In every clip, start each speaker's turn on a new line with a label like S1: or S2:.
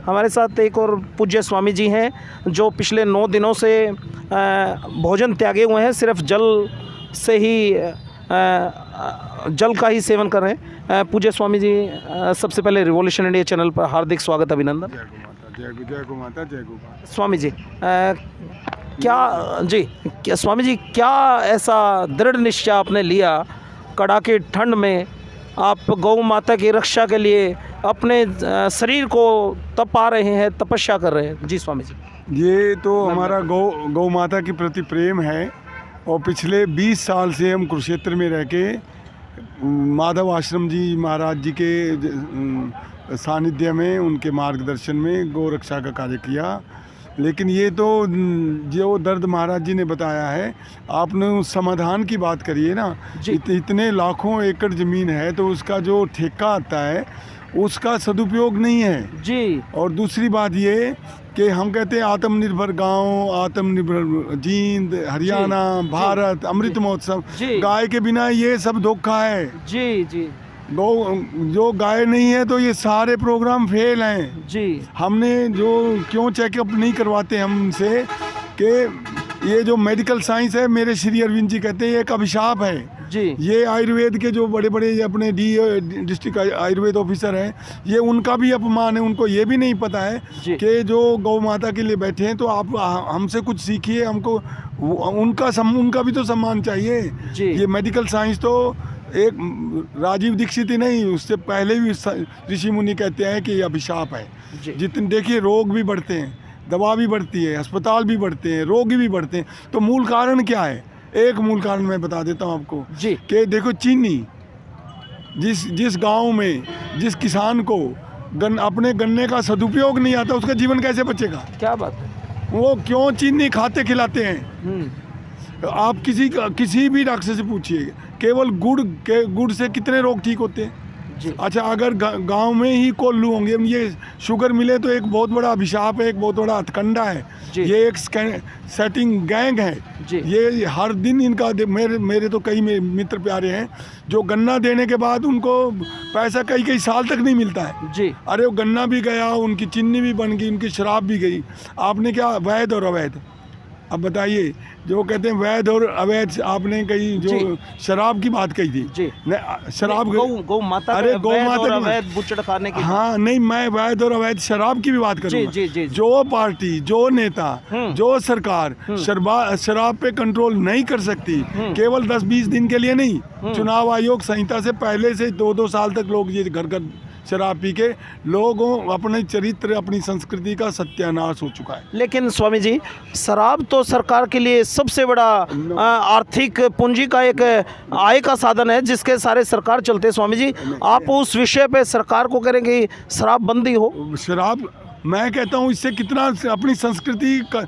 S1: हमारे साथ एक और पूज्य स्वामी जी हैं जो पिछले 9 दिनों से भोजन त्यागे हुए हैं, सिर्फ जल से ही जल का ही सेवन कर रहे हैं। पूज्य स्वामी जी, सबसे पहले रिवॉल्यूशन इंडिया चैनल पर हार्दिक स्वागत, अभिनंदन।
S2: जय गो माता, जय गो माता।
S1: स्वामी जी, क्या स्वामी जी, क्या ऐसा दृढ़ निश्चय आपने लिया कड़ाके ठंड में, आप गौ माता की रक्षा के लिए अपने शरीर को तपा रहे हैं, तपस्या कर रहे हैं? जी स्वामी जी।
S2: ये तो हमारा गौ माता के प्रति प्रेम है और पिछले 20 साल से हम कुरुक्षेत्र में रह के माधव आश्रम जी महाराज जी के सानिध्य में, उनके मार्गदर्शन में गौ रक्षा का कार्य किया। लेकिन ये तो जो दर्द महाराज जी ने बताया है, आपने उस समाधान की बात करी है ना, इतने लाखों एकड़ ज़मीन है तो उसका जो ठेका आता है उसका सदुपयोग नहीं है
S1: जी।
S2: और दूसरी बात ये कि हम कहते हैं आत्मनिर्भर गांव, आत्मनिर्भर जींद, हरियाणा, भारत, अमृत महोत्सव, गाय के बिना ये सब धोखा है जी। जी, गौ जो गाय नहीं है तो ये सारे प्रोग्राम फेल हैं जी। हमने जो क्यों चेकअप नहीं करवाते हम उनसे कि ये जो मेडिकल साइंस है, मेरे श्री अरविंद जी कहते हैं एक अभिशाप है जी। ये आयुर्वेद के जो बड़े बड़े अपने डिस्ट्रिक्ट आयुर्वेद ऑफिसर हैं, ये उनका भी अपमान है। उनको ये भी नहीं पता है कि जो गौ माता के लिए बैठे हैं तो आप हमसे कुछ सीखिए, हमको उनका भी तो सम्मान चाहिए जी। ये मेडिकल साइंस तो एक राजीव दीक्षित ही नहीं, उससे पहले भी ऋषि मुनि कहते हैं कि ये अभिशाप है। जितने देखिए रोग भी बढ़ते हैं, दवा भी बढ़ती है, अस्पताल भी बढ़ते हैं, रोगी भी बढ़ते हैं, तो मूल कारण क्या है? एक मूल कारण मैं बता देता हूँ आपको जी। कि देखो चीनी, जिस गांव में जिस किसान को अपने गन्ने का सदुपयोग नहीं आता, उसका जीवन कैसे बचेगा? क्या बात है। वो क्यों चीनी खाते खिलाते हैं? आप किसी भी डॉक्टर से पूछिए, केवल गुड़ से कितने रोग ठीक होते हैं जी। अच्छा, अगर गांव में ही कोल्लू होंगे, ये शुगर मिले तो एक बहुत बड़ा अभिशाप है, एक बहुत बड़ा हथकंडा है। ये एक सेटिंग गैंग है जी। ये हर दिन इनका मेरे तो कई मित्र प्यारे हैं जो गन्ना देने के बाद उनको पैसा कई साल तक नहीं मिलता है जी। अरे वो गन्ना भी गया, उनकी चीनी भी बन गई, उनकी शराब भी गई। आपने क्या वैध और अवैध, अब बताइए। जो कहते हैं वैध और अवैध, आपने कहीं जो शराब की बात कही थी, शराब गौ माता, अरे गौ माता अवैध बुचड़ खाने की, हाँ नहीं, मैं वैध और अवैध शराब की भी बात करूँगा। जो पार्टी, जो नेता, जो सरकार शराब पे कंट्रोल नहीं कर सकती, केवल 10-20 दिन के लिए नहीं, चुनाव आयोग संहिता से पहले से 2-2 साल तक लोग ये घर शराब पी के लोगों अपने चरित्र, अपनी संस्कृति का सत्यानाश हो चुका है।
S1: लेकिन स्वामी जी, शराब तो सरकार के लिए सबसे बड़ा आर्थिक पूंजी का एक आय का साधन है जिसके सारे सरकार चलते हैं। स्वामी जी, आप उस विषय पे सरकार को करेंगे शराब बंदी हो? शराब,
S2: मैं कहता हूँ इससे कितना अपनी संस्कृति का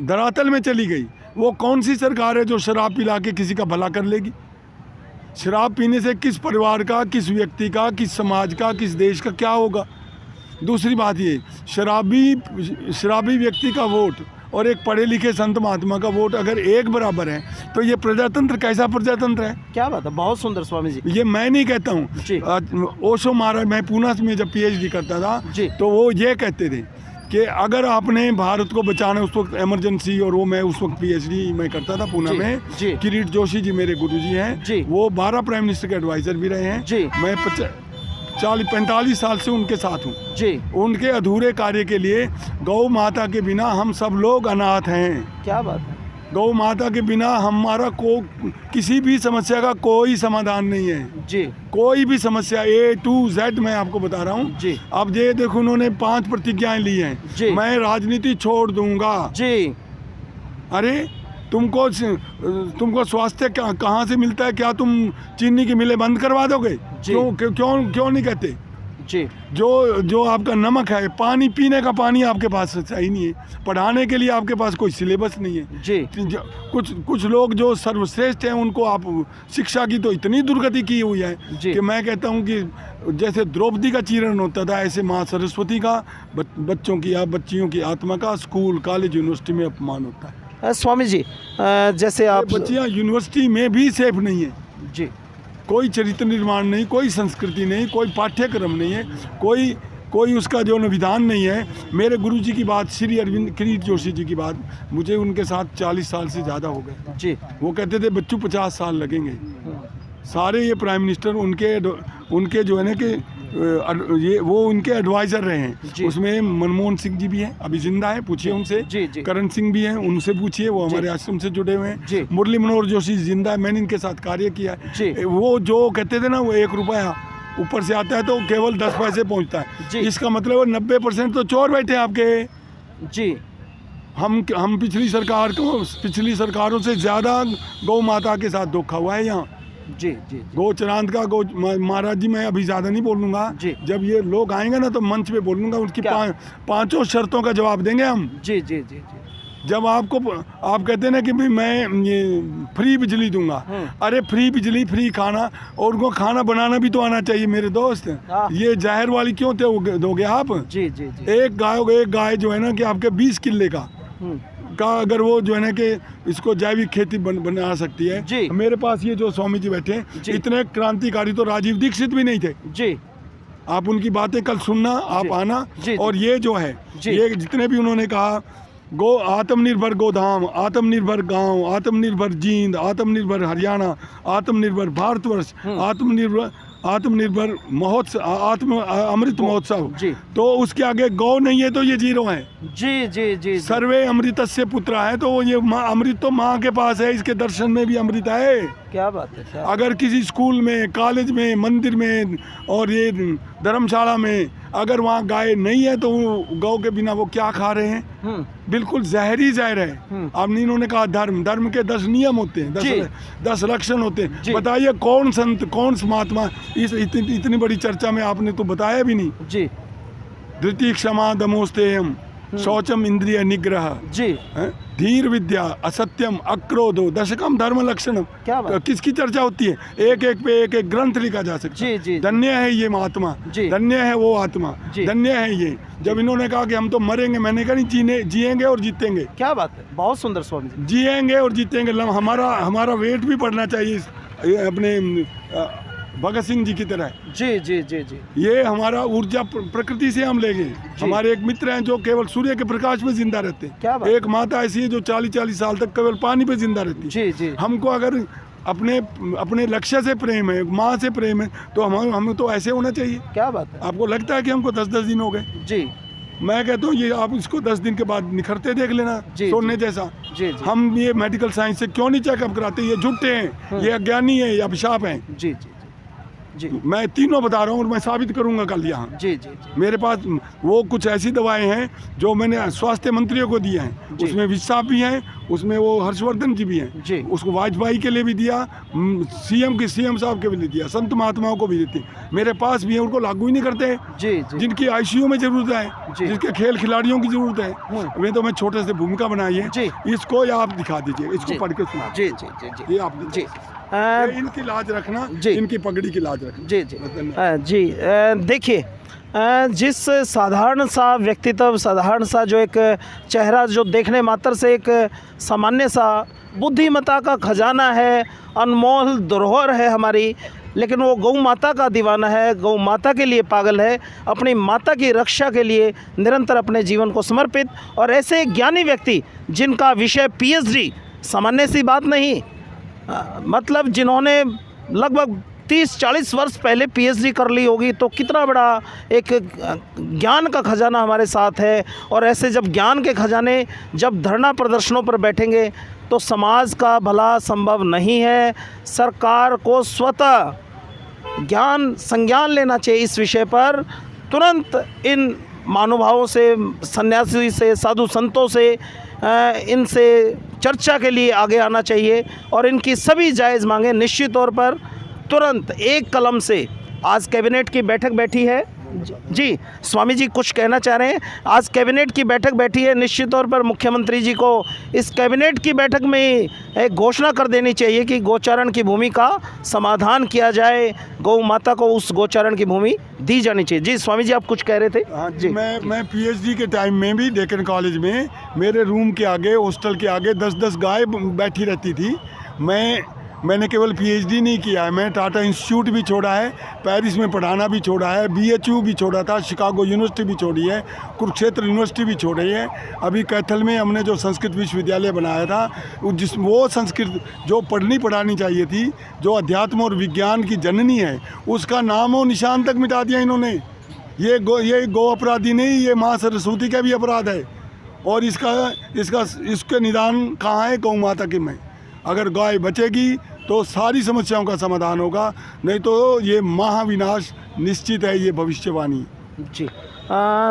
S2: धरातल में चली गई। वो कौन सी सरकार है जो शराब पिला के किसी का भला कर लेगी? शराब पीने से किस परिवार का, किस व्यक्ति का, किस समाज का, किस देश का क्या होगा? दूसरी बात ये, शराबी व्यक्ति का वोट और एक पढ़े लिखे संत महात्मा का वोट अगर एक बराबर है तो ये प्रजातंत्र कैसा प्रजातंत्र है?
S1: क्या बात है, बहुत सुंदर स्वामी जी।
S2: ये मैं नहीं कहता हूँ, ओशो महाराज, मैं पूना में जब PhD करता था तो वो ये कहते थे कि अगर आपने भारत को बचाना, उस वक्त इमरजेंसी, और वो मैं उस वक्त PhD मैं करता था पूना में, किरीट जोशी जी मेरे गुरुजी हैं, वो 12 प्राइम मिनिस्टर के एडवाइजर भी रहे हैं। मैं 40-45 साल से उनके साथ हूँ जी। उनके अधूरे कार्य के लिए गौ माता के बिना हम सब लोग अनाथ हैं। क्या बात है। गौ माता के बिना हमारा किसी भी समस्या का कोई समाधान नहीं है जी। कोई भी समस्या A to Z मैं आपको बता रहा हूँ जी। अब ये देखो, उन्होंने 5 प्रतिज्ञाएं ली हैं। मैं राजनीति छोड़ दूंगा जी। अरे तुमको स्वास्थ्य कहाँ से मिलता है? क्या तुम चीनी की मिलें बंद करवा दोगे? क्यों नहीं कहते जी। जो आपका नमक है, पानी, पीने का पानी आपके पास सही नहीं है, पढ़ाने के लिए आपके पास कोई सिलेबस नहीं है जी। कुछ लोग जो सर्वश्रेष्ठ हैं उनको आप शिक्षा की तो इतनी दुर्गति की हुई है कि मैं कहता हूँ कि जैसे द्रौपदी का चीरण होता था, ऐसे माँ सरस्वती का बच्चों की या बच्चियों की आत्मा का स्कूल, कॉलेज, यूनिवर्सिटी में अपमान होता है।
S1: स्वामी जी, जैसे आप,
S2: बच्चियाँ यूनिवर्सिटी में भी सेफ नहीं है जी। कोई चरित्र निर्माण नहीं, कोई संस्कृति नहीं, कोई पाठ्यक्रम नहीं है, कोई उसका जो विधान नहीं है। मेरे गुरुजी की बात, श्री अरविंद किरीट जोशी जी की बात, मुझे उनके साथ 40 साल से ज़्यादा हो गए
S1: जी।
S2: वो कहते थे बच्चों 50 साल लगेंगे। सारे ये प्राइम मिनिस्टर उनके जो है ना कि ये वो उनके एडवाइज़र रहे हैं। उसमें मनमोहन सिंह जी भी हैं, अभी जिंदा है, पूछिए उनसे। करण सिंह भी हैं, उनसे पूछिए, वो हमारे आश्रम से जुड़े हुए हैं। मुरली मनोहर जोशी जिंदा है, मैंने इनके साथ कार्य किया है। वो जो कहते थे ना, वो 1 रुपया ऊपर से आता है तो केवल 10 पैसे पहुंचता है। इसका मतलब 90% तो चोर बैठे हैं आपके जी। हम पिछली सरकारों से ज़्यादा गौ माता के साथ धोखा हुआ है यहाँ जी। गौ चरांत का महाराज जी, मैं अभी ज़्यादा नहीं बोलूँगा, जब ये लोग आएंगे ना तो मंच पे बोलूँगा, उनकी पांचों शर्तों का जवाब देंगे हम जी। जब आप कहते हैं ना कि भाई मैं ये फ्री बिजली दूंगा, अरे फ्री बिजली, फ्री खाना, और उनको खाना बनाना भी तो आना चाहिए मेरे दोस्त। ये जहर वाली क्यों दोगे आप जी। एक गाय जो है ना कि आपके 20 किले का अगर वो जो है ना कि इसको जैविक खेती बना सकती है जी। मेरे पास ये जो स्वामी जी बैठे हैं, इतने क्रांतिकारी तो राजीव दीक्षित भी नहीं थे जी। आप उनकी बातें कल सुनना, आप आना जी। और ये जो है ये जितने भी उन्होंने कहा, आत्मनिर्भर गोधाम, आत्मनिर्भर गांव, आत्मनिर्भर जींद, आत्मनिर्भर हरियाणा, आत्मनिर्भर भारतवर्ष, आत्मनिर्भर महोत्सव, अमृत महोत्सव, तो उसके आगे गौ नहीं है तो ये 0 है जी। सर्वे अमृतस्य पुत्र है, तो ये अमृत तो माँ के पास है, इसके दर्शन में भी अमृत है। क्या बात है। अगर किसी स्कूल में, कॉलेज में, मंदिर में और ये धर्मशाला में अगर वहाँ गाय नहीं है तो गौ के बिना वो क्या खा रहे हैं? बिल्कुल जहरी जहर है। अब इन्होंने कहा धर्म के 10 नियम होते हैं, 10 लक्षण होते हैं। बताइए कौन संत, कौन महात्मा इस इतनी बड़ी चर्चा में आपने तो बताया भी नहीं जी। धृति क्षमा दमोस्तेयम, शौचम इंद्रिय निग्रह जी, धीर विद्या, असत्यम, अक्रोधो, दशकम धर्म लक्षणम। क्या बात? किसकी चर्चा होती है? एक पे एक ग्रंथ लिखा जा सकता है। धन्य है ये महात्मा, धन्य है वो आत्मा, धन्य है ये। जब इन्होंने कहा कि हम तो मरेंगे, मैंने कहा नहीं, जिएंगे और जीतेंगे। क्या बात है, बहुत सुंदर स्वामी जी। जिएंगे और जीतेंगे। हमारा वेट भी बढ़ना चाहिए अपने भगत सिंह जी की तरह जी। ये हमारा ऊर्जा प्रकृति से हम लेंगे। हमारे एक मित्र हैं जो केवल सूर्य के प्रकाश में जिंदा रहते हैं। एक माता ऐसी है जो 40-40 साल तक केवल पानी पे जिंदा रहती है जी। हमको अगर अपने लक्ष्य से प्रेम है, माँ से प्रेम है, तो हमें तो ऐसे होना चाहिए। क्या बात है। आपको लगता है कि हमको 10-10 दिन हो गए जी? मैं कहता हूँ ये आप इसको 10 दिन के बाद निखरते देख लेना, सोने जैसा जी। हम ये मेडिकल साइंस से क्यों नहीं चेकअप कराते? ये झूठे हैं, ये अज्ञानी है, ये अभिशाप हैं जी। मैं तीनों बता रहा हूँ और मैं साबित करूंगा कल यहाँ जी। मेरे पास वो कुछ ऐसी दवाएं हैं जो मैंने स्वास्थ्य मंत्रियों को दिए हैं, उसमें विशाप भी हैं, उसमें वो हर्षवर्धन जी भी हैं जी। उसको वाजपेयी के लिए भी दिया, सीएम साहब के लिए दिया, संत महात्माओं को भी देती। मेरे पास भी है, उनको लागू ही नहीं करते जी। जिनकी आईसीयू में जरूरत है, जिनके खेल खिलाड़ियों की जरूरत है, वे तो मैं छोटे से भूमिका बनाई है। इसको या आप दिखा दीजिए, इसको पढ़ के सुना जी। ये आप जी इनकी लाज रखना जी, इनकी पगड़ी की लाज रखना जी।
S1: देखिए, जिस साधारण सा व्यक्तित्व, साधारण सा जो एक चेहरा, जो देखने मात्र से एक सामान्य सा बुद्धिमत्ता का खजाना है, अनमोल धरोहर है हमारी, लेकिन वो गौ माता का दीवाना है, गौ माता के लिए पागल है, अपनी माता की रक्षा के लिए निरंतर अपने जीवन को समर्पित, और ऐसे ज्ञानी व्यक्ति जिनका विषय PhD सामान्य सी बात नहीं, मतलब जिन्होंने लगभग 30-40 वर्ष पहले PhD कर ली होगी, तो कितना बड़ा एक ज्ञान का खजाना हमारे साथ है। और ऐसे जब ज्ञान के खजाने जब धरना प्रदर्शनों पर बैठेंगे तो समाज का भला संभव नहीं है। सरकार को स्वतः संज्ञान लेना चाहिए इस विषय पर, तुरंत इन महानुभावों से, सन्यासी से, साधु संतों से, इनसे चर्चा के लिए आगे आना चाहिए और इनकी सभी जायज़ मांगे निश्चित तौर पर तुरंत एक कलम से। आज कैबिनेट की बैठक बैठी है जी, स्वामी जी कुछ कहना चाह रहे हैं? आज कैबिनेट की बैठक बैठी है, निश्चित तौर पर मुख्यमंत्री जी को इस कैबिनेट की बैठक में एक घोषणा कर देनी चाहिए कि गोचारण की भूमि का समाधान किया जाए, गौ माता को उस गोचारण की भूमि दी जानी चाहिए। जी स्वामी जी, आप कुछ कह रहे थे?
S2: हाँ जी। मैं PhD के टाइम में भी डेक्कन कॉलेज में मेरे रूम के आगे, हॉस्टल के आगे 10-10 गाय बैठी रहती थी। मैंने केवल पीएचडी नहीं किया है, मैं टाटा इंस्टीट्यूट भी छोड़ा है, पेरिस में पढ़ाना भी छोड़ा है, बीएचयू भी छोड़ा था, शिकागो यूनिवर्सिटी भी छोड़ी है, कुरुक्षेत्र यूनिवर्सिटी भी छोड़ी है। अभी कैथल में हमने जो संस्कृत विश्वविद्यालय बनाया था, वो संस्कृत जो पढ़नी पढ़ानी चाहिए थी, जो अध्यात्म और विज्ञान की जननी है, उसका नाम और निशान तक मिटा दिया इन्होंने। ये गो अपराधी नहीं, ये माँ सरस्वती का भी अपराध है। और इसके निदान कहाँ है? गौ माता के में। अगर गाय बचेगी तो सारी समस्याओं का समाधान होगा, नहीं तो ये महाविनाश निश्चित है, ये भविष्यवाणी।
S1: जी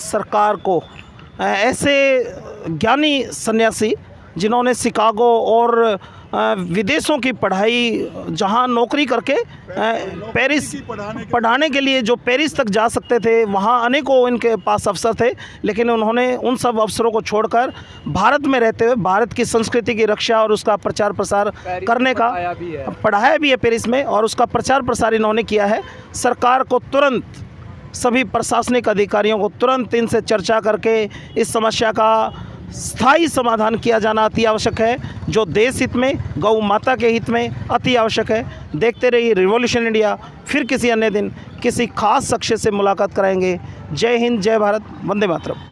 S1: सरकार को ऐसे ज्ञानी सन्यासी जिन्होंने शिकागो और विदेशों की पढ़ाई, जहां नौकरी करके पेरिस पढ़ाने के लिए जो पेरिस तक जा सकते थे, वहां अनेकों इनके पास अवसर थे, लेकिन उन्होंने उन सब अवसरों को छोड़कर भारत में रहते हुए भारत की संस्कृति की रक्षा और उसका प्रचार प्रसार करने का पढ़ाया भी है पेरिस में, और उसका प्रचार प्रसार इन्होंने किया है। सरकार को तुरंत, सभी प्रशासनिक अधिकारियों को तुरंत इनसे चर्चा करके इस समस्या का स्थायी समाधान किया जाना अति आवश्यक है, जो देश हित में, गौ माता के हित में अति आवश्यक है। देखते रहिए रिवॉल्यूशन इंडिया। फिर किसी अन्य दिन किसी खास शख्स से मुलाकात कराएंगे। जय हिंद, जय भारत, वंदे मातरम।